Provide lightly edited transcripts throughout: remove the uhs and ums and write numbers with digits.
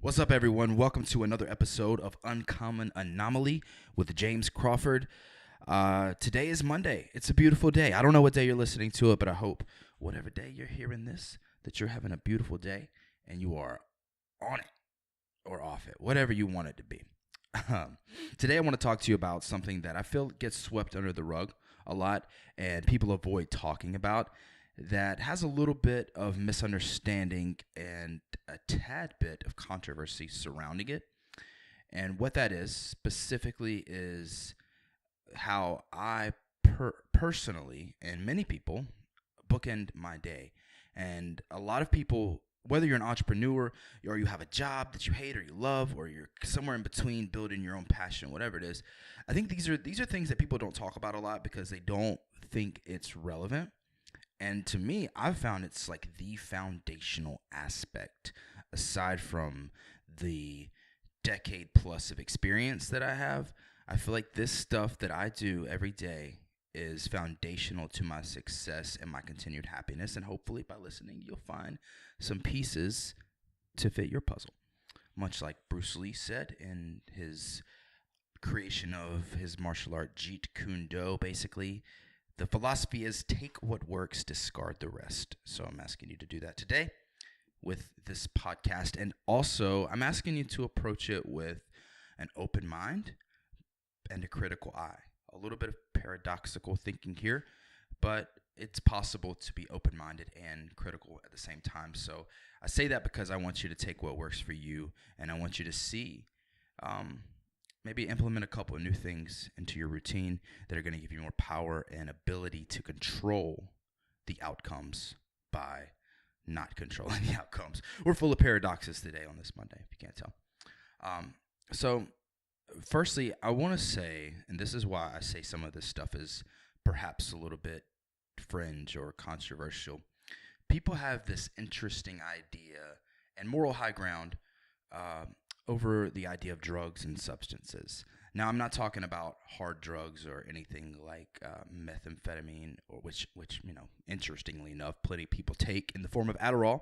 What's up, everyone? Welcome to another episode of Uncommon Anomaly with James Crawford. Today is Monday. It's a beautiful day. I don't know what day you're listening to it, but I hope whatever day you're hearing this, that you're having a beautiful day and you are on it or off it, whatever you want it to be. Today, I want to talk to you about something that I feel gets swept under the rug a lot and people avoid talking about, that has a little bit of misunderstanding and a tad bit of controversy surrounding it. And what that is specifically is how I personally, and many people, bookend my day. And a lot of people, whether you're an entrepreneur or you have a job that you hate or you love, or you're somewhere in between building your own passion, whatever it is, I think these are things that people don't talk about a lot because they don't think it's relevant. And to me, I've found it's like the foundational aspect, aside from the decade plus of experience that I have. I feel like this stuff that I do every day is foundational to my success and my continued happiness. And hopefully, by listening, you'll find some pieces to fit your puzzle. Much like Bruce Lee said in his creation of his martial art, Jeet Kune Do, basically. The philosophy is take what works, discard the rest. So I'm asking you to do that today with this podcast. And also, I'm asking you to approach it with an open mind and a critical eye. A little bit of paradoxical thinking here, but it's possible to be open-minded and critical at the same time. So I say that because I want you to take what works for you, and I want you to see maybe implement a couple of new things into your routine that are going to give you more power and ability to control the outcomes by not controlling the outcomes. We're full of paradoxes today on this Monday, if you can't tell. So firstly, I want to say, and this is why I say some of this stuff is perhaps a little bit fringe or controversial. People have this interesting idea and moral high ground over the idea of drugs and substances. Now, I'm not talking about hard drugs or anything like methamphetamine, or which interestingly enough, plenty of people take in the form of Adderall,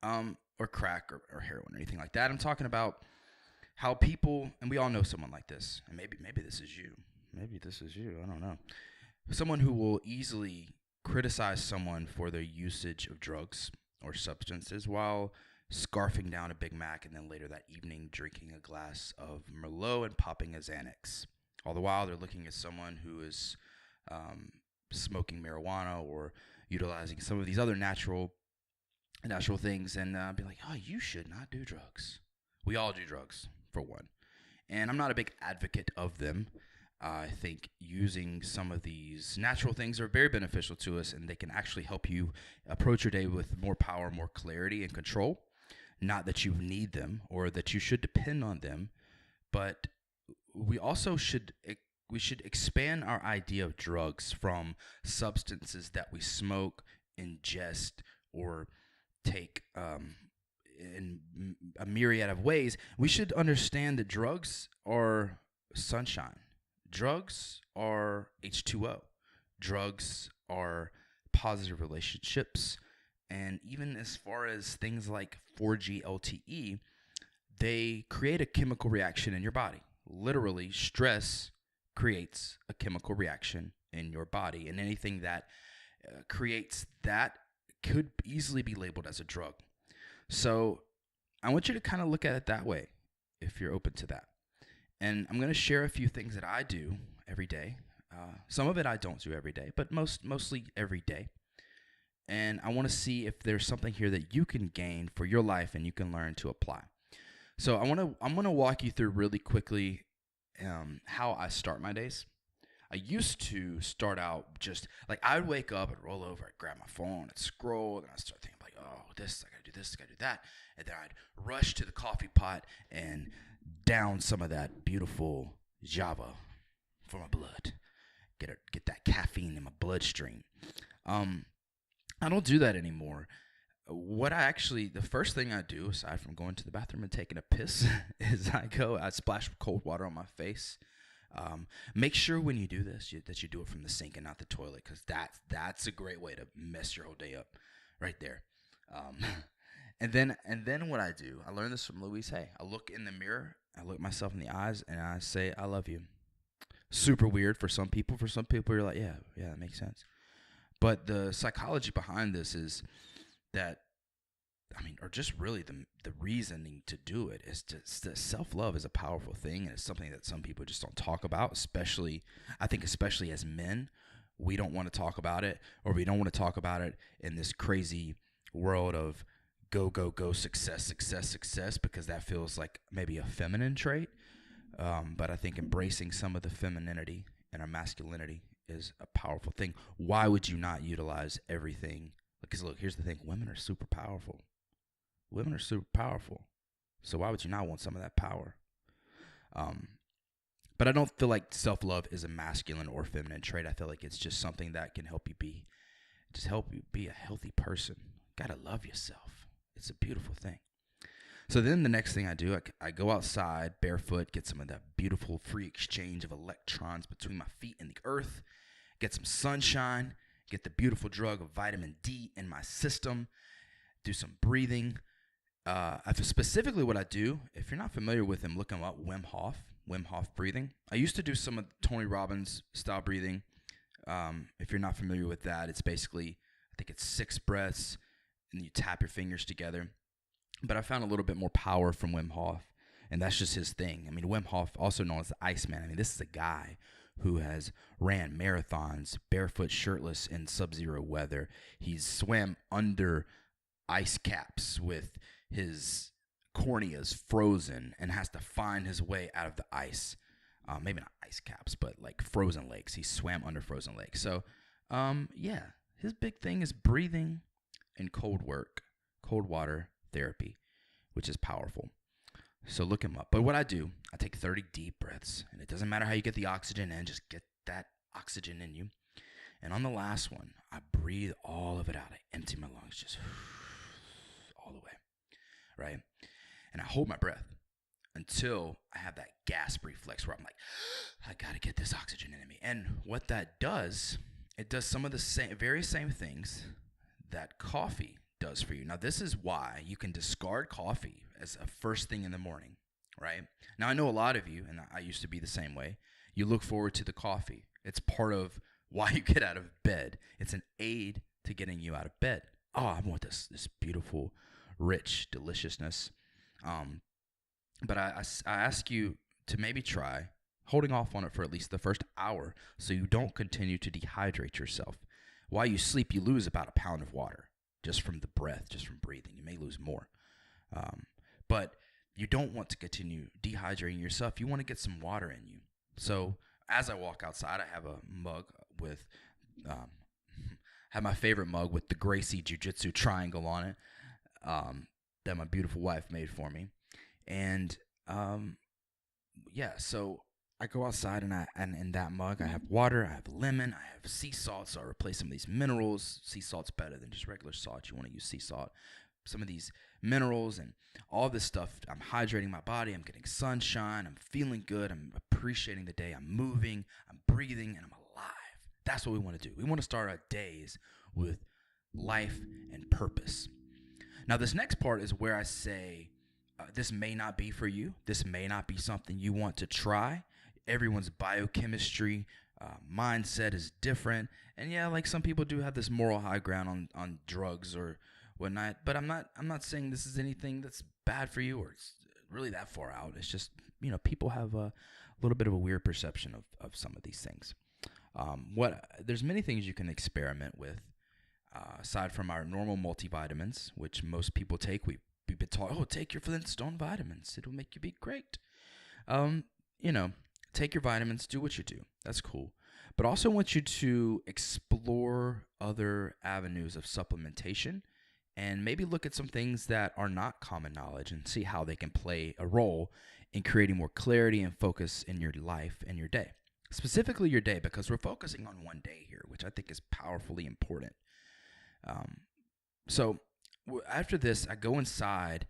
or crack or heroin or anything like that. I'm talking about how people, and we all know someone like this, and maybe this is you. Maybe this is you. I don't know. Someone who will easily criticize someone for their usage of drugs or substances while scarfing down a Big Mac, and then later that evening drinking a glass of Merlot and popping a Xanax. All the while they're looking at someone who is smoking marijuana or utilizing some of these other natural things, and be like, oh, you should not do drugs. We all do drugs, for one. And I'm not a big advocate of them. I think using some of these natural things are very beneficial to us, and they can actually help you approach your day with more power, more clarity, and control. Not that you need them or that you should depend on them, but we also should expand our idea of drugs from substances that we smoke, ingest, or take in a myriad of ways. We should understand that drugs are sunshine. Drugs are H2O. Drugs are positive relationships. And even as far as things like 4G LTE, they create a chemical reaction in your body. Literally, stress creates a chemical reaction in your body. And anything that creates that could easily be labeled as a drug. So I want you to kind of look at it that way, if you're open to that. And I'm going to share a few things that I do every day. Some of it I don't do every day, but mostly every day. And I want to see if there's something here that you can gain for your life and you can learn to apply. So I'm gonna walk you through really quickly how I start my days. I used to start out just like I'd wake up and roll over, I'd grab my phone, I'd scroll, and I'd start thinking like, oh, this, I gotta do this, I gotta do that. And then I'd rush to the coffee pot and down some of that beautiful Java for my blood. Get that caffeine in my bloodstream. I don't do that anymore. The first thing I do, aside from going to the bathroom and taking a piss, is I splash cold water on my face. Make sure when you do this that you do it from the sink and not the toilet, because that's a great way to mess your whole day up right there. And then what I do, I learned this from Louise Hay. I look in the mirror, I look myself in the eyes, and I say, I love you. Super weird for some people. For some people, you're like, yeah, that makes sense. But the psychology behind this is that, I mean, or just really the reasoning to do it is just that self-love is a powerful thing, and it's something that some people just don't talk about, especially, I think, especially as men. We don't want to talk about it, or we don't want to talk about it in this crazy world of go, go, go, success, success, success, because that feels like maybe a feminine trait. But I think embracing some of the femininity and our masculinity is a powerful thing. Why would you not utilize everything? Because look, here's the thing: women are super powerful. Women are super powerful. So why would you not want some of that power? Um, but I don't feel like self-love is a masculine or feminine trait. I feel like it's just something that can help you be a healthy person. Gotta love yourself. It's a beautiful thing. So then the next thing I do, I go outside barefoot, get some of that beautiful free exchange of electrons between my feet and the earth, get some sunshine, get the beautiful drug of vitamin D in my system, do some breathing. Specifically what I do, if you're not familiar with him, look him up, Wim Hof breathing. I used to do some of Tony Robbins style breathing. If you're not familiar with that, it's basically, I think it's 6 breaths, and you tap your fingers together. But I found a little bit more power from Wim Hof, and that's just his thing. I mean, Wim Hof, also known as the Iceman. I mean, this is a guy who has ran marathons barefoot, shirtless in sub-zero weather. He's swam under ice caps with his corneas frozen and has to find his way out of the ice. Maybe not ice caps, but like frozen lakes. He swam under frozen lakes. So, his big thing is breathing and cold water therapy, which is powerful. So look him up. But what I do, I take 30 deep breaths, and it doesn't matter how you get the oxygen in, just get that oxygen in you. And on the last one, I breathe all of it out. I empty my lungs just all the way, right? And I hold my breath until I have that gasp reflex where I'm like, I gotta get this oxygen into me. And what that does, it does some of the very same things that coffee does for you. Now, this is why you can discard coffee as a first thing in the morning, right? Now, I know a lot of you, and I used to be the same way, you look forward to the coffee. It's part of why you get out of bed. It's an aid to getting you out of bed. Oh, I want this beautiful, rich deliciousness. But I ask you to maybe try holding off on it for at least the first hour so you don't continue to dehydrate yourself. While you sleep, you lose about a pound of water just from the breath, just from breathing. You may lose more. But you don't want to continue dehydrating yourself. You want to get some water in you. So as I walk outside, I have a mug with, have my favorite mug with the Gracie Jiu-Jitsu triangle on it that my beautiful wife made for me. And so I go outside and in that mug I have water, I have lemon, I have sea salt, so I replace some of these minerals. Sea salt's better than just regular salt. You want to use sea salt. Some of these minerals and all this stuff. I'm hydrating my body. I'm getting sunshine. I'm feeling good. I'm appreciating the day. I'm moving. I'm breathing, and I'm alive. That's what we want to do. We want to start our days with life and purpose. Now, this next part is where I say, this may not be for you. This may not be something you want to try. Everyone's biochemistry, mindset is different. And yeah, like some people do have this moral high ground on drugs or whatnot. But I'm not saying this is anything that's bad for you or it's really that far out. It's just, people have a little bit of a weird perception of some of these things. There's many things you can experiment with aside from our normal multivitamins, which most people take. We've been taught, take your Flintstone vitamins. It'll make you be great. Take your vitamins, do what you do. That's cool. But also want you to explore other avenues of supplementation and maybe look at some things that are not common knowledge and see how they can play a role in creating more clarity and focus in your life and your day. Specifically your day, because we're focusing on one day here, which I think is powerfully important. So after this, I go inside,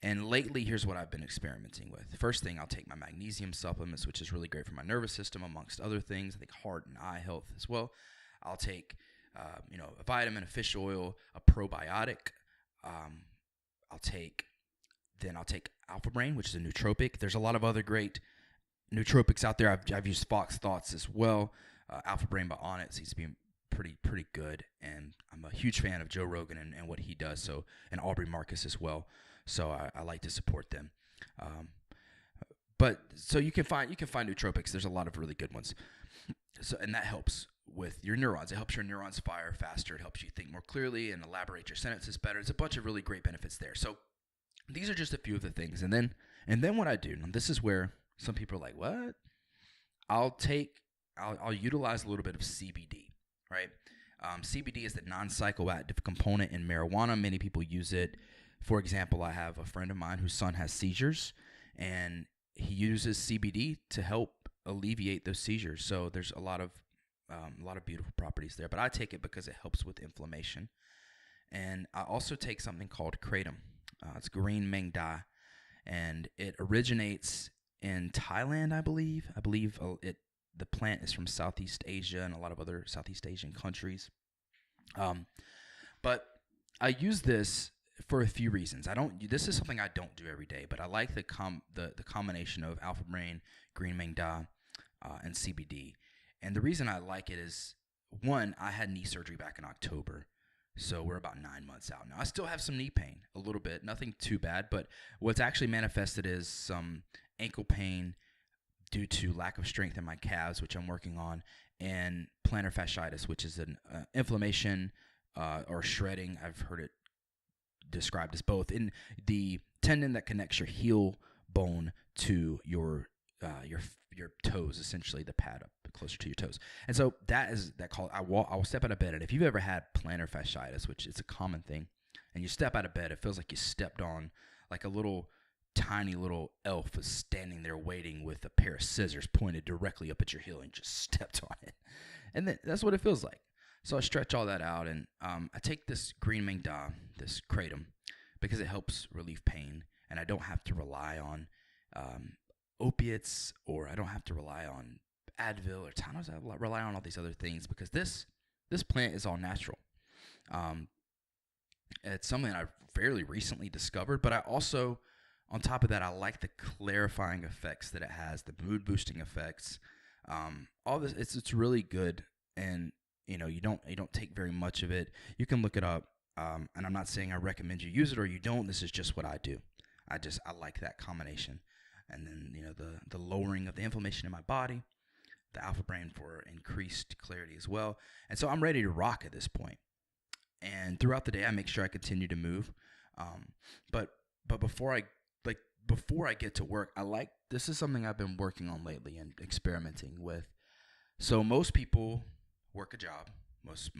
and lately, here's what I've been experimenting with. The first thing, I'll take my magnesium supplements, which is really great for my nervous system, amongst other things. I think heart and eye health as well. I'll take, a vitamin, a fish oil, a probiotic. I'll take Alpha Brain, which is a nootropic. There's a lot of other great nootropics out there. I've used Fox Thoughts as well. Alpha Brain by Onnit seems to be pretty good, and I'm a huge fan of Joe Rogan and what he does. So, and Aubrey Marcus as well. So I like to support them. But so you can find nootropics. There's a lot of really good ones. So, and that helps with your neurons. It helps your neurons fire faster. It helps you think more clearly and elaborate your sentences better. It's a bunch of really great benefits there. So these are just a few of the things. And then what I do, and this is where some people are like, what? I'll utilize a little bit of CBD, right? CBD is the non-psychoactive component in marijuana. Many people use it. For example, I have a friend of mine whose son has seizures, and he uses CBD to help alleviate those seizures. So there's a lot of beautiful properties there. But I take it because it helps with inflammation. And I also take something called kratom. It's green Meng Da, and it originates in Thailand, I believe. The plant is from Southeast Asia and a lot of other Southeast Asian countries. But I use this for a few reasons. This is something I don't do every day, but I like the combination of Alpha Brain, green Meng Da, and CBD. And the reason I like it is, one, I had knee surgery back in October, so we're about 9 months out now. I still have some knee pain, a little bit, nothing too bad, but what's actually manifested is some ankle pain due to lack of strength in my calves, which I'm working on, and plantar fasciitis, which is an inflammation or shredding. I've heard it described as both in the tendon that connects your heel bone to your toes, essentially the pad up closer to your toes. And so I will step out of bed, and if you've ever had plantar fasciitis, which is a common thing, and you step out of bed, it feels like you stepped on like a little tiny little elf is standing there waiting with a pair of scissors pointed directly up at your heel and just stepped on it. And that's what it feels like. So I stretch all that out, and I take this green Meng Da, this kratom, because it helps relieve pain, and I don't have to rely on opiates, or I don't have to rely on Advil or Tylenol. I rely on all these other things because this plant is all natural. It's something I fairly recently discovered, but I also, on top of that, I like the clarifying effects that it has, the mood boosting effects. All this, it's really good, and you don't take very much of it. You can look it up, and I'm not saying I recommend you use it or you don't. This is just what I do. I like that combination, and then the lowering of the inflammation in my body, the Alpha Brain for increased clarity as well. And so I'm ready to rock at this point. And throughout the day, I make sure I continue to move. But before I get to work, this is something I've been working on lately and experimenting with. So most people work a job. Most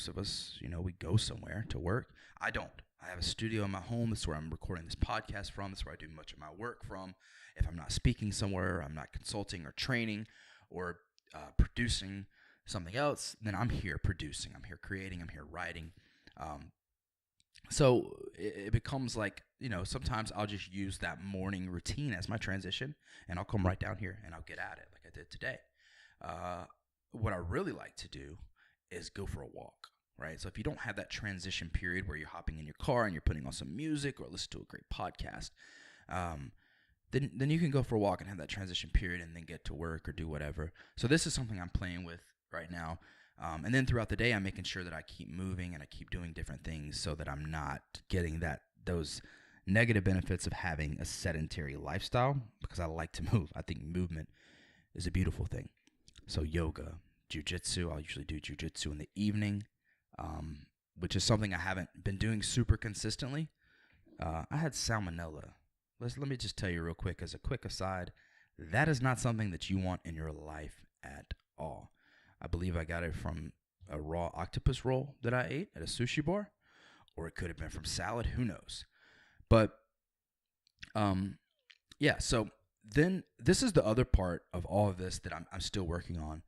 of us, we go somewhere to work. I don't. I have a studio in my home. That's where I'm recording this podcast from. That's where I do much of my work from. If I'm not speaking somewhere, I'm not consulting or training or producing something else, then I'm here producing. I'm here creating. I'm here writing. So it becomes like, sometimes I'll just use that morning routine as my transition, and I'll come right down here and I'll get at it like I did today. What I really like to do is go for a walk, right? So if you don't have that transition period where you're hopping in your car and you're putting on some music or listen to a great podcast, then you can go for a walk and have that transition period and then get to work or do whatever. So this is something I'm playing with right now. And then throughout the day, I'm making sure that I keep moving and I keep doing different things so that I'm not getting those negative benefits of having a sedentary lifestyle, because I like to move. I think movement is a beautiful thing. So yoga, jiu-jitsu, I'll usually do jiu-jitsu in the evening, which is something I haven't been doing super consistently. I had salmonella. Let me just tell you real quick, as a quick aside, that is not something that you want in your life at all. I believe I got it from a raw octopus roll that I ate at a sushi bar, or it could have been from salad. Who knows? But, yeah, so then this is the other part of all of this that I'm still working on,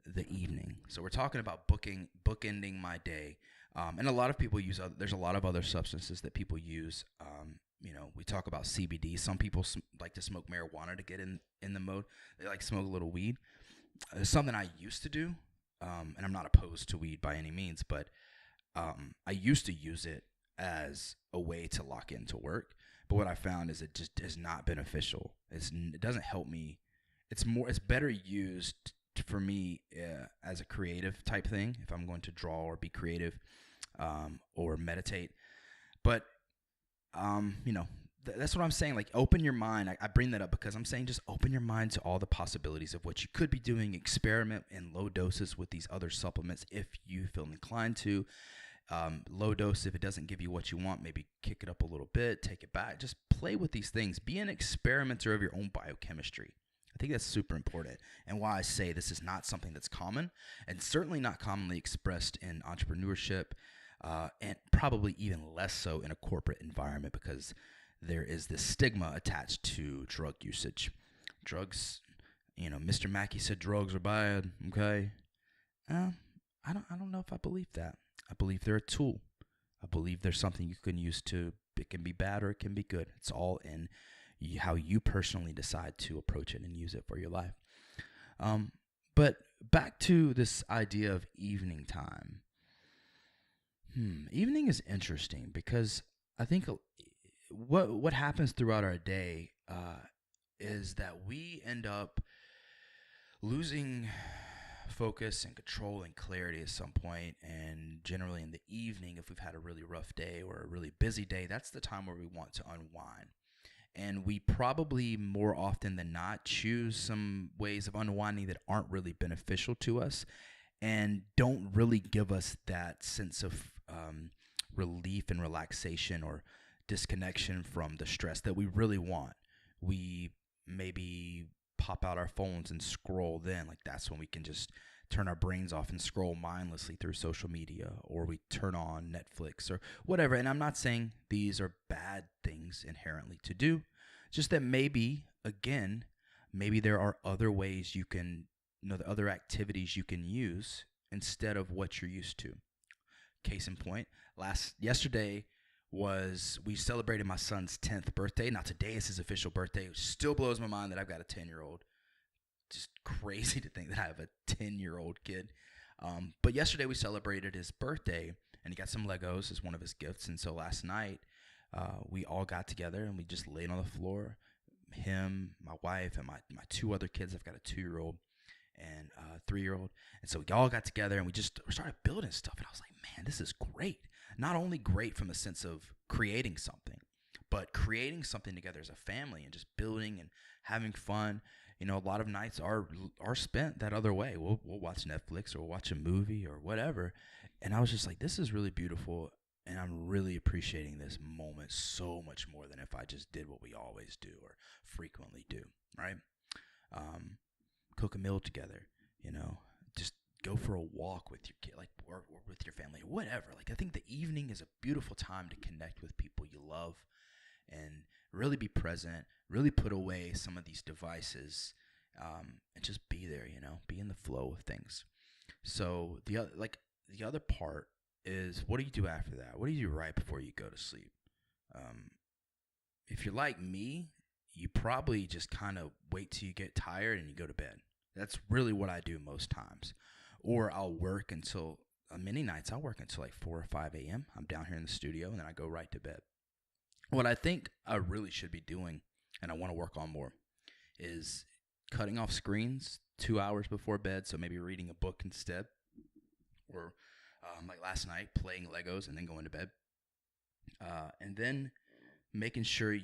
the evening. So we're talking about bookending my day. And a lot of people there's a lot of other substances that people use. We talk about CBD. Some people like to smoke marijuana to get in the mode. They like to smoke a little weed. It's something I used to do, and I'm not opposed to weed by any means, but I used to use it as a way to lock into work. But what I found is it just is not beneficial. It doesn't help me. It's better used for me as a creative type thing if I'm going to draw or be creative, or meditate. But you know, that's what I'm saying. Like, open your mind. I bring that up because I'm saying just open your mind to all the possibilities of what you could be doing. Experiment in low doses with these other supplements if you feel inclined to. Low dose, if it doesn't give you what you want, maybe kick it up a little bit, take it back. Just play with these things. Be an experimenter of your own biochemistry. I think that's super important, and why I say this is not something that's common, and certainly not commonly expressed in entrepreneurship, and probably even less so in a corporate environment, because there is this stigma attached to drug usage. Drugs, Mr. Mackey said drugs are bad. Okay, I don't know if I believe that. I believe they're a tool. I believe there's something you can use to. It can be bad or it can be good. It's all in how you personally decide to approach it and use it for your life. But back to this idea of evening time. Evening is interesting because I think what happens throughout our day is that we end up losing focus and control and clarity at some point. And generally in the evening, if we've had a really rough day or a really busy day, that's the time where we want to unwind. And we probably more often than not choose some ways of unwinding that aren't really beneficial to us and don't really give us that sense of relief and relaxation or disconnection from the stress that we really want. We maybe pop out our phones and scroll then. Like, that's when we can just turn our brains off and scroll mindlessly through social media, or we turn on Netflix or whatever. And I'm not saying these are bad things inherently to do, just that maybe there are other ways you can, the other activities you can use instead of what you're used to. Case in point, yesterday we celebrated my son's 10th birthday. Now today is his official birthday. It still blows my mind that I've got a 10-year-old. Just crazy to think that I have a 10-year-old kid. But yesterday we celebrated his birthday, and he got some Legos as one of his gifts. And so last night we all got together and we just laid on the floor. Him, my wife, and my two other kids. I've got a 2-year-old and a 3-year-old. And so we all got together and we started building stuff. And I was like, man, this is great. Not only great from the sense of creating something, but creating something together as a family and just building and having fun. A lot of nights are spent that other way. We'll watch Netflix or we'll watch a movie or whatever. And I was just like, this is really beautiful. And I'm really appreciating this moment so much more than if I just did what we always do or frequently do, right? Cook a meal together, just go for a walk with your kid, or with your family, whatever. Like, I think the evening is a beautiful time to connect with people you love and really be present, really put away some of these devices, and just be there, be in the flow of things. So the other part is, what do you do after that? What do you do right before you go to sleep? If you're like me, you probably just kind of wait till you get tired and you go to bed. That's really what I do most times. Or I'll work until, many nights I'll work until like 4 or 5 a.m. I'm down here in the studio and then I go right to bed. What I think I really should be doing, and I want to work on more, is cutting off screens 2 hours before bed. So maybe reading a book instead, or like last night, playing Legos and then going to bed. And then making sure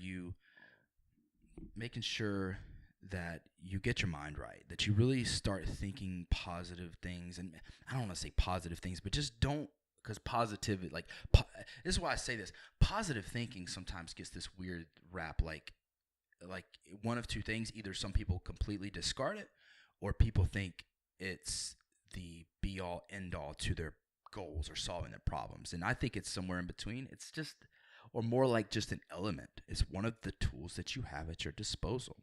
that you get your mind right, that you really start thinking positive things. And I don't want to say positive things, but just don't, because positivity, this is why I say this. Positive thinking sometimes gets this weird rap, like one of two things. Either some people completely discard it, or people think it's the be all end all to their goals or solving their problems. And I think it's somewhere in between. It's just, or more like just an element. It's one of the tools that you have at your disposal.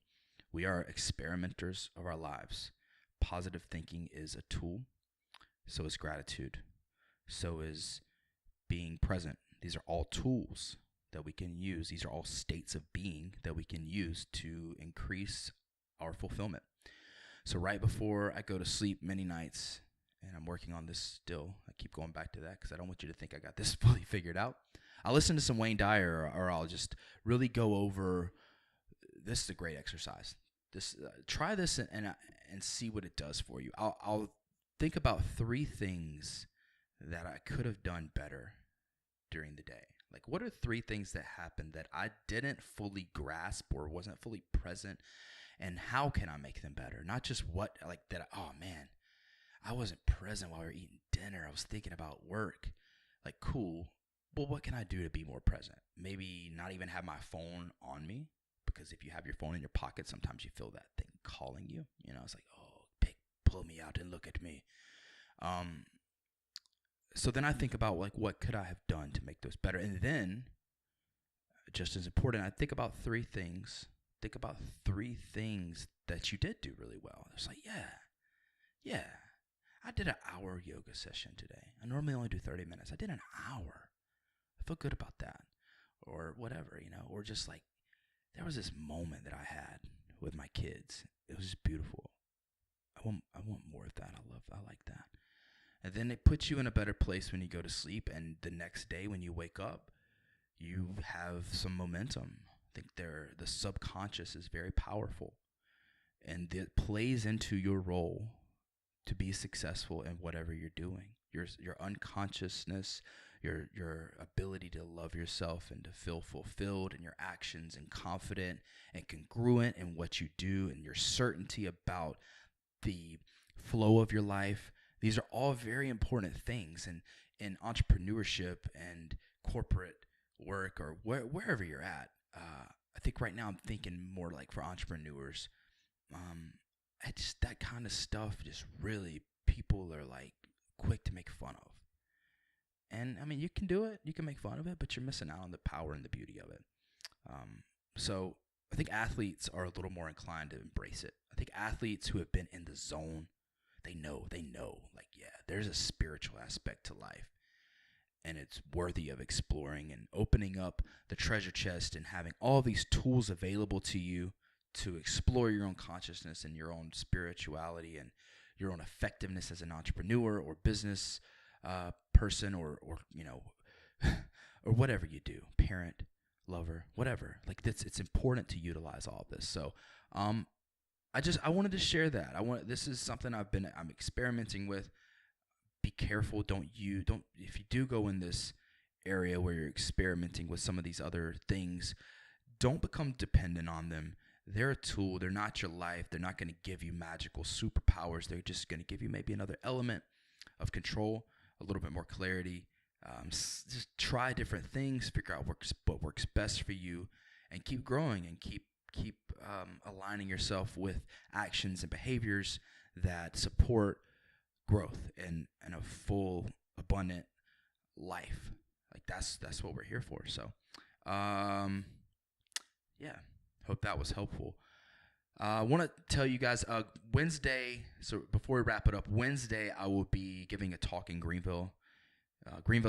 We are experimenters of our lives. Positive thinking is a tool. So is gratitude. So is being present. These are all tools that we can use. These are all states of being that we can use to increase our fulfillment. So right before I go to sleep many nights, and I'm working on this still, I keep going back to that because I don't want you to think I got this fully figured out. I'll listen to some Wayne Dyer, or I'll just really go over. This is a great exercise. Try this and see what it does for you. I'll think about 3 things that I could have done better during the day. Like, what are 3 things that happened that I didn't fully grasp or wasn't fully present, and how can I make them better? Not just what, like that. Oh man, I wasn't present while we were eating dinner. I was thinking about work. Like, cool. Well, what can I do to be more present? Maybe not even have my phone on me, because if you have your phone in your pocket, sometimes you feel that thing calling you. You know, it's like, oh, pull me out and look at me. So then I think about, like, what could I have done to make those better? And then, just as important, I think about 3 things. Think about 3 things that you did do really well. It's like, yeah, I did an hour yoga session today. I normally only do 30 minutes. I did an hour. I feel good about that. Or whatever, or just like, there was this moment that I had with my kids. It was just beautiful. I want more of that. I like that. And then it puts you in a better place when you go to sleep, and the next day when you wake up, you have some momentum. I think the subconscious is very powerful, and it plays into your role to be successful in whatever you're doing. Your unconsciousness, your ability to love yourself and to feel fulfilled in your actions and confident and congruent in what you do, and your certainty about the flow of your life. These are all very important things in entrepreneurship and corporate work, or wherever you're at. I think right now I'm thinking more like for entrepreneurs. That kind of stuff just really, people are like quick to make fun of. And I mean, you can do it, you can make fun of it, but you're missing out on the power and the beauty of it. So I think athletes are a little more inclined to embrace it. I think athletes who have been in the zone, they know, like, yeah, there's a spiritual aspect to life, and it's worthy of exploring and opening up the treasure chest and having all these tools available to you to explore your own consciousness and your own spirituality and your own effectiveness as an entrepreneur or business person, or or whatever you do, parent, lover, whatever. Like, it's important to utilize all of this. So I wanted to share that. This is something I'm experimenting with. Be careful. If you do go in this area where you're experimenting with some of these other things, don't become dependent on them. They're a tool. They're not your life. They're not going to give you magical superpowers. They're just going to give you maybe another element of control, a little bit more clarity. Just try different things, figure out what works best for you, and keep growing and keep aligning yourself with actions and behaviors that support growth and a full, abundant life. Like, that's what we're here for. So, yeah, hope that was helpful. I want to tell you guys, Wednesday, so before we wrap it up, Wednesday I will be giving a talk in Greenville,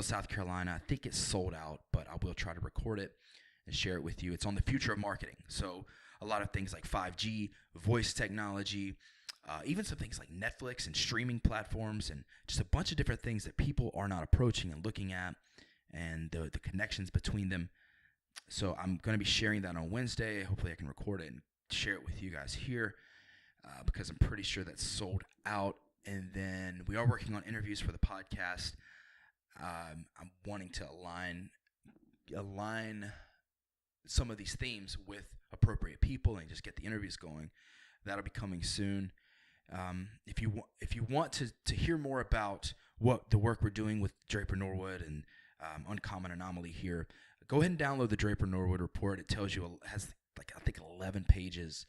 South Carolina. I think it's sold out, but I will try to record it and share it with you. It's on the future of marketing. So a lot of things like 5G, voice technology, even some things like Netflix and streaming platforms, and just a bunch of different things that people are not approaching and looking at, and the connections between them. So I'm going to be sharing that on Wednesday. Hopefully I can record it and share it with you guys here, because I'm pretty sure that's sold out. And then we are working on interviews for the podcast. I'm wanting to align some of these themes with appropriate people and just get the interviews going. That'll be coming soon. If you want to hear more about what the work we're doing with Draper Norwood and Uncommon Anomaly here, go ahead and download the Draper Norwood report. It tells you, has like, I think 11 pages,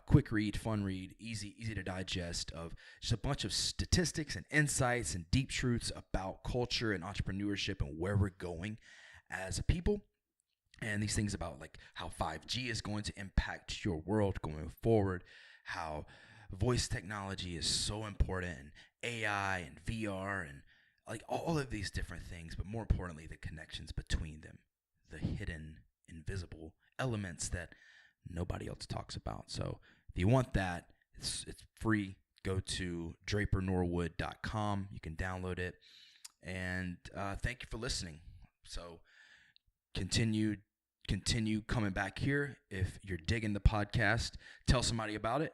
quick read, fun read, easy to digest, of just a bunch of statistics and insights and deep truths about culture and entrepreneurship and where we're going as a people. And these things about, like, how 5G is going to impact your world going forward, how voice technology is so important, and AI and VR, and like all of these different things, but more importantly, the connections between them, the hidden, invisible elements that nobody else talks about. So if you want that, it's free. Go to drapernorwood.com. You can download it. And thank you for listening. So Continue coming back here. If you're digging the podcast, tell somebody about it.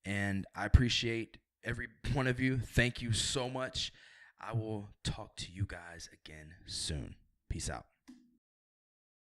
And I appreciate every one of you. Thank you so much. I will talk to you guys again soon. Peace out.